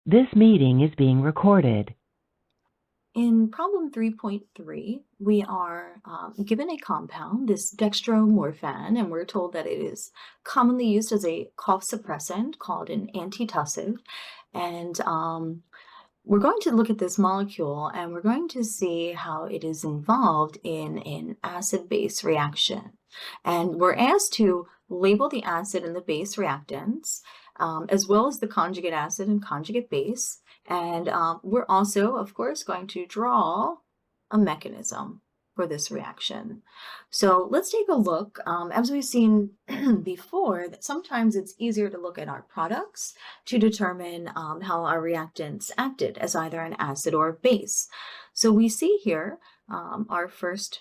This meeting is being recorded. In problem 3.3, we are given a compound, this dextromorphan, and we're told that it is commonly used as a cough suppressant called an antitussive. And we're going to look at this molecule and we're going to see how it is involved in an acid-base reaction. And we're asked to label the acid and the base reactants, as well as the conjugate acid and conjugate base. And we're also, of course, going to draw a mechanism for this reaction. So let's take a look. As we've seen before, that sometimes it's easier to look at our products to determine how our reactants acted as either an acid or a base. So we see here our first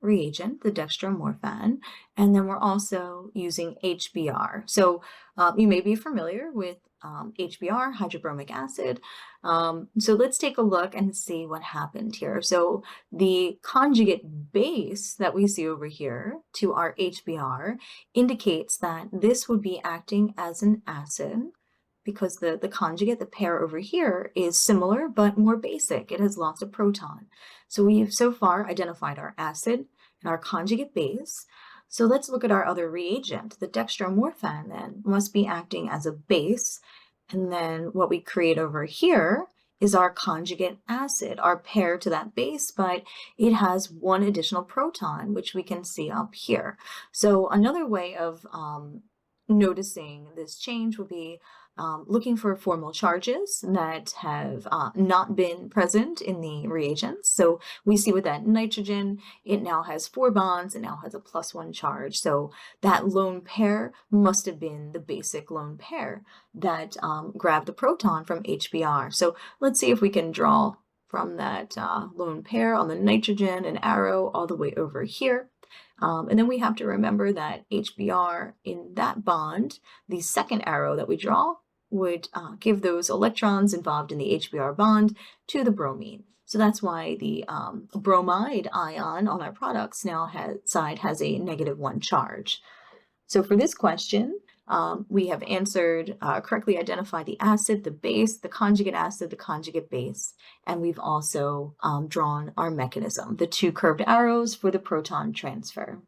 reagent, the dextromorphan, and then we're also using HBr. So you may be familiar with HBr, hydrobromic acid. So let's take a look and see what happened here. So the conjugate base that we see over here to our HBr indicates that this would be acting as an acid because the conjugate, the pair over here, is similar but more basic. It has lots of proton. So we've so far identified our acid and our conjugate base. So let's look at our other reagent. The dextromorphan then must be acting as a base. And then what we create over here is our conjugate acid, our pair to that base, but it has one additional proton, which we can see up here. So another way of noticing this change would be looking for formal charges that have not been present in the reagents. So we see with that nitrogen, it now has 4 bonds, it now has a +1 charge. So that lone pair must have been the basic lone pair that grabbed the proton from HBr. So let's see if we can draw from that lone pair on the nitrogen an arrow all the way over here. And then we have to remember that HBr in that bond, the second arrow that we draw, would give those electrons involved in the HBr bond to the bromine. So that's why the bromide ion on our products now has a -1 charge. So for this question, we have answered, correctly identified the acid, the base, the conjugate acid, the conjugate base, and we've also drawn our mechanism, the 2 curved arrows for the proton transfer.